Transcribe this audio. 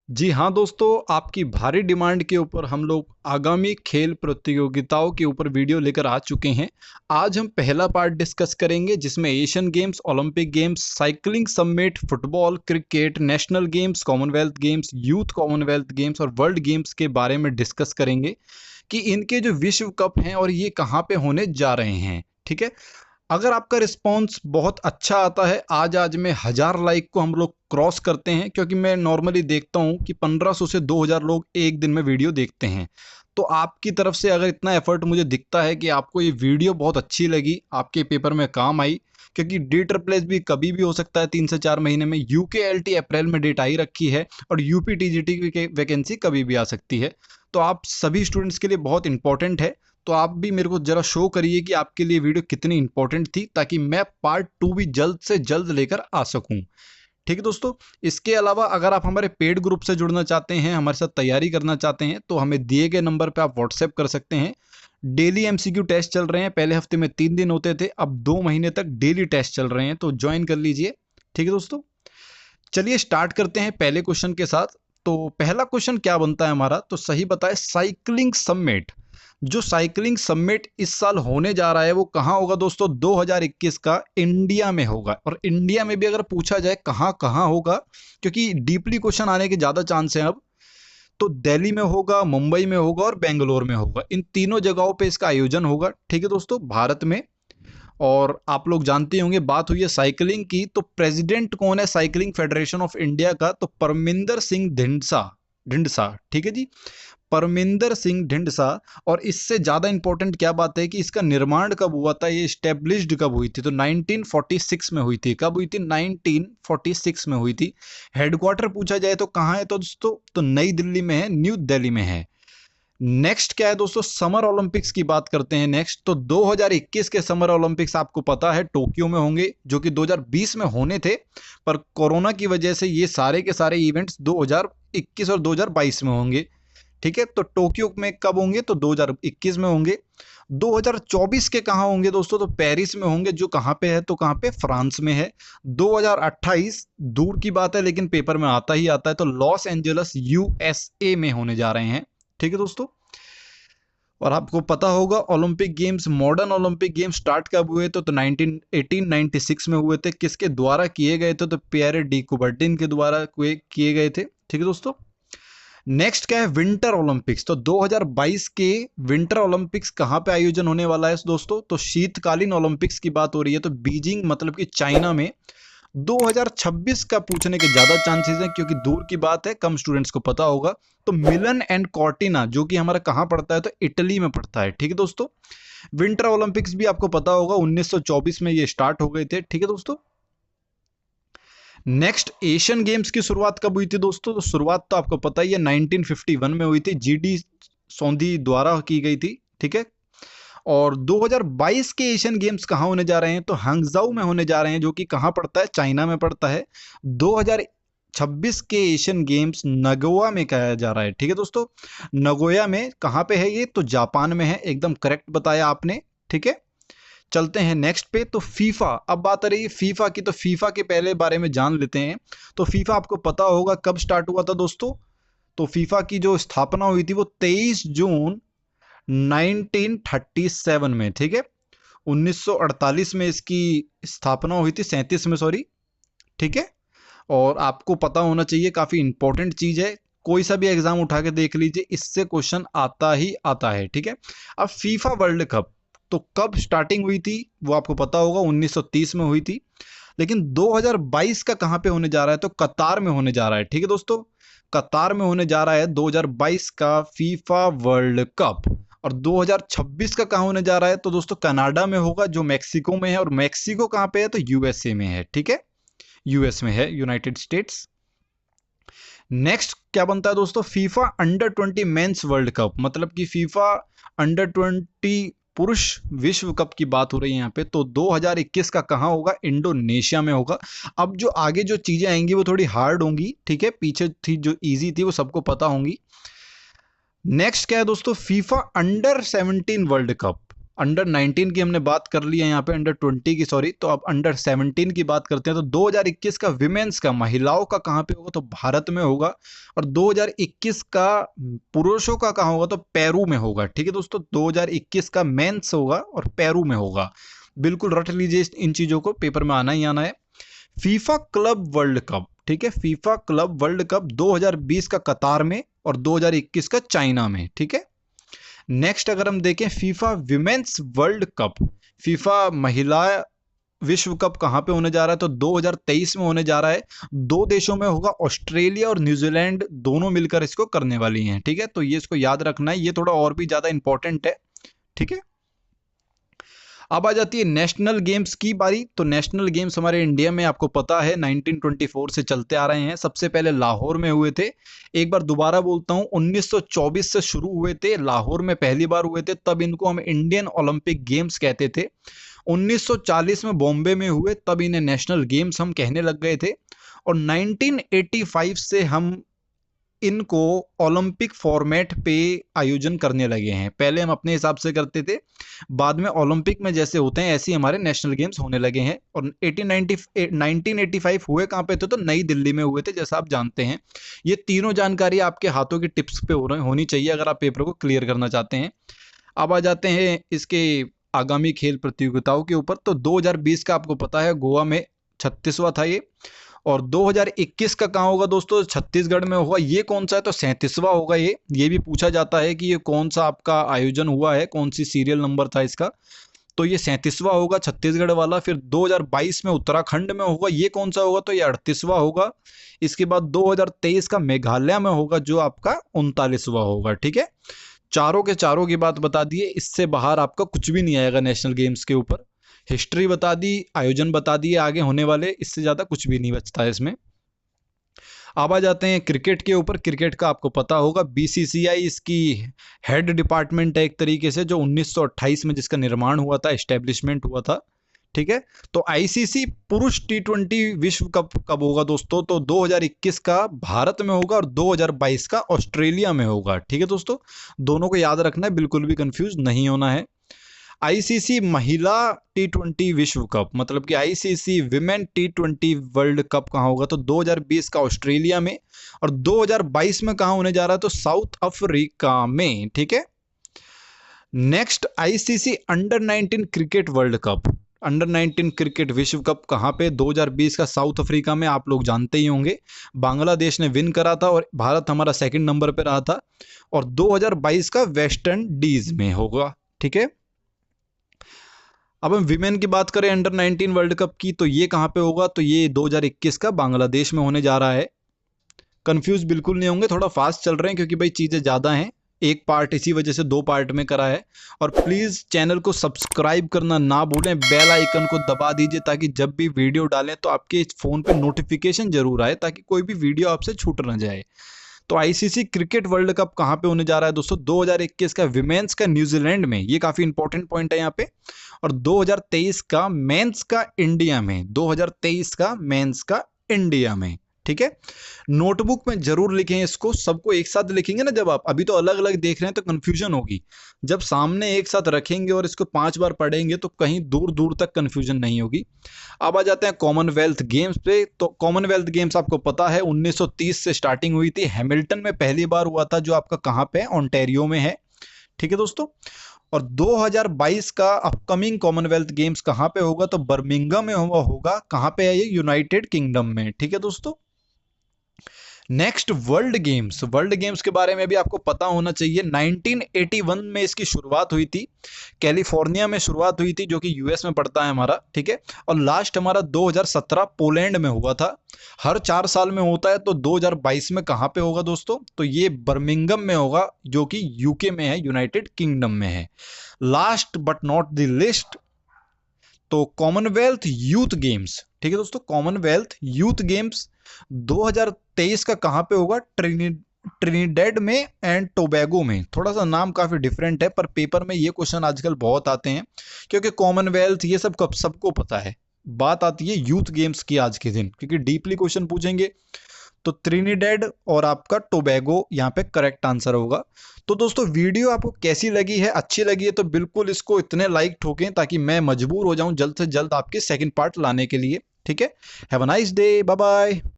जी हाँ दोस्तों, आपकी भारी डिमांड के ऊपर हम लोग आगामी खेल प्रतियोगिताओं के ऊपर वीडियो लेकर आ चुके हैं। आज हम पहला पार्ट डिस्कस करेंगे जिसमें Asian games, Olympic games, cycling summit, football, cricket, national games, Commonwealth games, youth Commonwealth games और वर्ल्ड गेम्स के बारे में डिस्कस करेंगे कि इनके जो विश्व कप हैं और ये कहाँ पे होने जा रहे हैं। ठीक है। अगर आपका रिस्पॉन्स बहुत अच्छा आता है, आज आज में 1000 लाइक को हम लोग क्रॉस करते हैं, क्योंकि मैं नॉर्मली देखता हूं कि 1500 से 2000 लोग एक दिन में वीडियो देखते हैं। तो आपकी तरफ से अगर इतना एफर्ट मुझे दिखता है कि आपको ये वीडियो बहुत अच्छी लगी, आपके पेपर में काम आई, क्योंकि डी ट्रिपल एस भी कभी भी हो सकता है 3 से 4 महीने में, यूके एल टी अप्रैल में डेट आई रखी है और यूपी टीजीटी की वैकेंसी कभी भी आ सकती है। तो आप सभी स्टूडेंट्स के लिए बहुत इंपॉर्टेंट है। तो आप भी मेरे को जरा शो करिए कि आपके लिए वीडियो कितनी इंपॉर्टेंट थी, ताकि मैं पार्ट 2 भी जल्द से जल्द लेकर आ सकूं। ठीक है दोस्तों। इसके अलावा अगर आप हमारे पेड ग्रुप से जुड़ना चाहते हैं, हमारे साथ तैयारी करना चाहते हैं, तो हमें दिए गए नंबर पे आप व्हाट्सएप कर सकते हैं। डेली एमसीक्यू टेस्ट चल रहे हैं, पहले हफ्ते में 3 दिन होते थे, अब 2 महीने तक डेली टेस्ट चल रहे हैं, तो ज्वाइन कर लीजिए। ठीक है दोस्तों, चलिए स्टार्ट करते हैं पहले क्वेश्चन के साथ। तो पहला क्वेश्चन क्या बनता है हमारा, तो सही बताए, साइकिलिंग समिट। जो साइकिलिंग समिट इस साल होने जा रहा है वो कहाँ होगा दोस्तों? 2021 का इंडिया में होगा। और इंडिया में भी अगर पूछा जाए कहाँ कहाँ होगा, क्योंकि डीपली क्वेश्चन आने के ज़्यादा चांस हैं अब, तो दिल्ली में होगा, मुंबई में होगा और बेंगलोर में होगा। इन तीनों जगहों पे इसका आयोजन होगा। ठीक है दोस्तों, भारत में। और आप लोग जानते होंगे, बात हुई है साइकिलिंग की, तो प्रेसिडेंट कौन है साइकिलिंग फेडरेशन ऑफ इंडिया का? तो परमिंदर सिंह ढिंडसा। ढिंडसा, ठीक है जी, परमिंदर सिंह ढिंडसा। और इससे ज़्यादा इंपॉर्टेंट क्या बात है कि इसका निर्माण कब हुआ था, ये स्टेब्लिश्ड कब हुई थी? तो 1946 में हुई थी। कब हुई थी? 1946 में हुई थी। हेडक्वार्टर पूछा जाए तो कहाँ है तो दोस्तों? तो नई दिल्ली में है, न्यू दिल्ली में है। नेक्स्ट क्या है दोस्तों? समर ओलंपिक्स की बात करते हैं नेक्स्ट। तो 2021 के समर ओलंपिक्स आपको पता है टोक्यो में होंगे, जो कि 2020 में होने थे, पर कोरोना की वजह से ये सारे के सारे इवेंट्स 2021 और 2022 में होंगे। ठीक है, तो टोक्यो में कब होंगे? तो 2021 में होंगे। 2024 के कहाँ होंगे दोस्तों? तो पेरिस में होंगे, जो कहाँ पे है? तो कहाँ पे? फ्रांस में है। 2028 दूर की बात है, लेकिन पेपर में आता ही आता है, तो लॉस एंजलस यूएसए में होने जा रहे हैं। ठीक है दोस्तों। और आपको पता होगा Olympic games, modern Olympic games start कब हुए थे? तो 1896 में हुए थे। किसके द्वारा किए गए थे? तो पियरे डी कुबर्टिन के द्वारा किए गए थे। ठीक है दोस्तों। नेक्स्ट क्या है? Winter Olympics. तो 2022 के विंटर ओलंपिक्स कहाँ पे आयोजन होने वाला है दोस्तों? तो शीतकालीन ओलंपिक्स की बात हो रही है, तो बीजिंग मतलब कि चाइना में। 2026 का पूछने के ज्यादा चांसेस हैं, क्योंकि दूर की बात है, कम स्टूडेंट्स को पता होगा। तो मिलन एंड कॉर्टिना, जो कि हमारा कहाँ पड़ता है? तो इटली में पड़ता है। ठीक है दोस्तों। विंटर ओलंपिक्स भी आपको पता होगा 1924 में ये स्टार्ट हो गए थे। ठीक है दोस्तों। नेक्स्ट, एशियन गेम्स की शुरुआत कब हुई थी दोस्तों? तो शुरुआत तो आपको पता ही है, 1951 में हुई थी, जीडी सोंधी द्वारा की गई थी। ठीक है। और 2022 के एशियन गेम्स कहाँ होने जा रहे हैं? तो हांगझाऊ में होने जा रहे हैं, जो कि कहाँ पड़ता है? चाइना में पड़ता है। 2026 के एशियन गेम्स नगोया में कराया जा रहा है। ठीक है दोस्तों। नगोया में कहाँ पे है ये? तो जापान में है। एकदम करेक्ट बताया आपने। ठीक है। चलते हैं नेक्स्ट पे। तो फीफा, अब बात आ रही है फीफा की, तो फीफा के पहले बारे में जान लेते हैं। तो फीफा आपको पता होगा कब स्टार्ट हुआ था दोस्तों? तो फीफा की जो स्थापना हुई थी वो 23 जून 1937 में। ठीक है। 1948 में इसकी स्थापना हुई थी, 37 में सॉरी। ठीक है। और आपको पता होना चाहिए, काफी इंपॉर्टेंट चीज है, कोई सा भी एग्जाम उठा के देख लीजिए, इससे क्वेश्चन आता ही आता है। ठीक है। अब फीफा वर्ल्ड कप, तो कब स्टार्टिंग हुई थी वो आपको पता होगा, 1930 में हुई थी। लेकिन 2022 का कहां पे होने जा रहा है? तो कतार में होने जा रहा है। ठीक है दोस्तों। कतार में होने जा रहा है 2022 का फीफा वर्ल्ड कप। और 2026 का कहां होने जा रहा है? तो दोस्तों कनाडा में होगा, जो मैक्सिको में है। और मैक्सिको कहां पे है? तो यूएसए में है। ठीक है। यूएस में है, यूनाइटेड स्टेट्स। नेक्स्ट क्या बनता है दोस्तों? FIFA under 20 mains world cup, मतलब कि फीफा अंडर 20 पुरुष विश्व कप की बात हो रही है यहाँ पे। तो 2021 का कहाँ होगा? इंडोनेशिया में होगा। अब जो आगे जो चीजें आएंगी वो थोड़ी हार्ड होंगी। ठीक है, पीछे थी जो इजी थी वो सबको पता होंगी। नेक्स्ट क्या है दोस्तों? FIFA under 17 world cup. Under 19 की हमने बात कर ली है यहाँ पे, अंडर 20 की सॉरी, तो अब अंडर 17 की बात करते हैं। तो 2021 का विमेंस का, महिलाओं का कहाँ पे होगा, तो भारत में होगा। और 2021 का पुरुषों का कहाँ होगा, तो पेरू में होगा। ठीक है दोस्तों, 2021 का मेंस होगा और पेरू में होगा। बिल्कुल रट लीजिए इन चीजों को, पेपर में आना ही आना है। फीफा क्लब वर्ल्ड कप, ठीक है, फीफा क्लब वर्ल्ड कप 2020 का कतार में और 2021 का चाइना में। ठीक है, नेक्स्ट अगर हम देखें FIFA women's world cup, FIFA महिला विश्व कप कहाँ पे होने जा रहा है, तो 2023 में होने जा रहा है। दो देशों में होगा, ऑस्ट्रेलिया और न्यूजीलैंड दोनों मिलकर इसको करने वाली हैं। ठीक है, तो ये इसको याद रखना है, ये थोड़ा और भी ज्यादा इंपॉर्टेंट है। ठीक है, अब आ जाती है नेशनल गेम्स की बारी। तो नेशनल गेम्स हमारे इंडिया में आपको पता है 1924 से चलते आ रहे हैं। सबसे पहले लाहौर में हुए थे। एक बार दोबारा बोलता हूं, 1924 से शुरू हुए थे, लाहौर में पहली बार हुए थे, तब इनको हम इंडियन ओलंपिक गेम्स कहते थे। 1940 में बॉम्बे में हुए, तब इन्हें नेशनल गेम्स हम कहने लग गए थे। और 1985 से हम इनको ओलंपिक फॉर्मेट पे आयोजन करने लगे हैं। पहले हम अपने हिसाब से करते थे, बाद में ओलंपिक में जैसे होते हैं ऐसे ही हमारे नेशनल गेम्स होने लगे हैं। और 1985 हुए कहाँ पे थे, तो नई दिल्ली में हुए थे, जैसा आप जानते हैं। ये तीनों जानकारी आपके हाथों की टिप्स पे होनी चाहिए अगर आप पेपर को क्लियर करना चाहते हैं। अब आ जाते हैं इसके आगामी खेल प्रतियोगिताओं के ऊपर। तो 2020 का आपको पता है गोवा में 36वां था ये। और 2021 का कहाँ होगा दोस्तों, छत्तीसगढ़ में होगा। ये कौन सा है, तो 37वां होगा। ये भी पूछा जाता है कि ये कौन सा आपका आयोजन हुआ है, कौन सी सीरियल नंबर था इसका। तो ये 37वां होगा छत्तीसगढ़ वाला। फिर 2022 में उत्तराखंड में होगा, ये कौन सा होगा, तो ये 38वां होगा। इसके बाद 2023 का मेघालय में होगा, जो आपका 39वां होगा। ठीक है, चारों के चारों की बात बता दिए, इससे बाहर आपका कुछ भी नहीं आएगा नेशनल गेम्स के ऊपर। हिस्ट्री बता दी, आयोजन बता दिए आगे होने वाले, इससे ज़्यादा कुछ भी नहीं बचता है इसमें। अब आ जाते हैं क्रिकेट के ऊपर। क्रिकेट का आपको पता होगा, बीसीसीआई इसकी हेड डिपार्टमेंट है एक तरीके से, जो 1928 में जिसका निर्माण हुआ था, एस्टेब्लिशमेंट हुआ था। ठीक है, तो आईसीसी पुरुष टी20 विश्व कप कब होगा दोस्तों, तो 2021 का भारत में होगा और 2022 का ऑस्ट्रेलिया में होगा। ठीक है दोस्तों, दोनों को याद रखना है, बिल्कुल भी कंफ्यूज नहीं होना है। आईसीसी महिला टी20 विश्व कप, मतलब कि आईसीसी विमेन टी20 वर्ल्ड कप कहाँ होगा, तो 2020 का ऑस्ट्रेलिया में और 2022 में कहाँ होने जा रहा है, तो साउथ अफ्रीका में। ठीक है, next ICC under 19 cricket world cup, under 19 cricket विश्व कप कहाँ पे, 2020 का साउथ अफ्रीका में। आप लोग जानते ही होंगे, बांग्लादेश ने विन करा था और भारत हमारा सेकंड नंबर पे रहा था। और 2022 का वेस्ट इंडीज में होगा। ठीक है, अब हम विमेन की बात करें अंडर 19 वर्ल्ड कप की, तो ये कहाँ पे होगा, तो ये 2021 का बांग्लादेश में होने जा रहा है। कंफ्यूज बिल्कुल नहीं होंगे, थोड़ा फास्ट चल रहे हैं क्योंकि भाई चीज़ें ज़्यादा हैं। एक पार्ट इसी वजह से दो पार्ट में करा है। और प्लीज़ चैनल को सब्सक्राइब करना ना भूलें, बेल आइकन को दबा दीजिए ताकि जब भी वीडियो डालें तो आपके फ़ोन पे नोटिफिकेशन जरूर आए, ताकि कोई भी वीडियो आपसे छूट ना जाए। तो आईसीसी क्रिकेट वर्ल्ड कप कहाँ पे होने जा रहा है दोस्तों, 2021 का विमेंस का न्यूजीलैंड में, ये काफ़ी इंपॉर्टेंट पॉइंट है यहाँ पे। और 2023 का मेंस का इंडिया में, 2023 का मेंस का इंडिया में। ठीक है, नोटबुक में जरूर लिखें इसको, सबको एक साथ लिखेंगे ना जब आप, अभी तो अलग अलग देख रहे हैं तो कंफ्यूजन होगी। जब सामने एक साथ रखेंगे और इसको 5 बार पढ़ेंगे तो कहीं दूर दूर तक कंफ्यूजन नहीं होगी। अब आ जाते हैं कॉमनवेल्थ गेम्स पे। तो कॉमनवेल्थ गेम्स आपको पता है 1930 से स्टार्टिंग हुई थी, हैमिल्टन में पहली बार हुआ था, जो आपका कहाँ पे है, ओंटारियो में है। ठीक है दोस्तों, और 2022 का अपकमिंग कॉमनवेल्थ गेम्स कहाँ पे होगा, तो बर्मिंघम में होगा। कहाँ पे है ये, यूनाइटेड किंगडम में। ठीक है दोस्तों, next world games. World games के बारे में भी आपको पता होना चाहिए। 1981 में इसकी शुरुआत हुई थी, कैलिफोर्निया में शुरुआत हुई थी, जो कि यूएस में पड़ता है हमारा। ठीक है, और लास्ट हमारा 2017 पोलैंड में हुआ था। हर 4 साल में होता है, तो 2022 में कहाँ पे होगा दोस्तों, तो ये बर्मिंघम में होगा, जो कि यूके में है, यूनाइटेड किंगडम में है। Last but not the list, तो कॉमनवेल्थ यूथ गेम्स। ठीक है दोस्तों, कॉमनवेल्थ यूथ गेम्स 2023 का कहाँ पे होगा, ट्रिनिडेड में एंड टोबैगो में। थोड़ा सा नाम काफी डिफरेंट है, पर पेपर में ये क्वेश्चन आजकल बहुत आते हैं, क्योंकि कॉमनवेल्थ ये सब कब सबको पता है। बात आती है यूथ गेम्स की आज के दिन, क्योंकि डीपली क्वेश्चन पूछेंगे तो ट्रिनिडेड और आपका टोबैगो यहाँ पे करेक्ट आंसर होगा। तो दोस्तों वीडियो आपको कैसी लगी है, अच्छी लगी है तो बिल्कुल इसको इतने लाइक ठोकें ताकि मैं मजबूर हो जाऊं जल्द से जल्द आपके सेकंड पार्ट लाने के लिए। ठीक है, have a nice day, bye bye.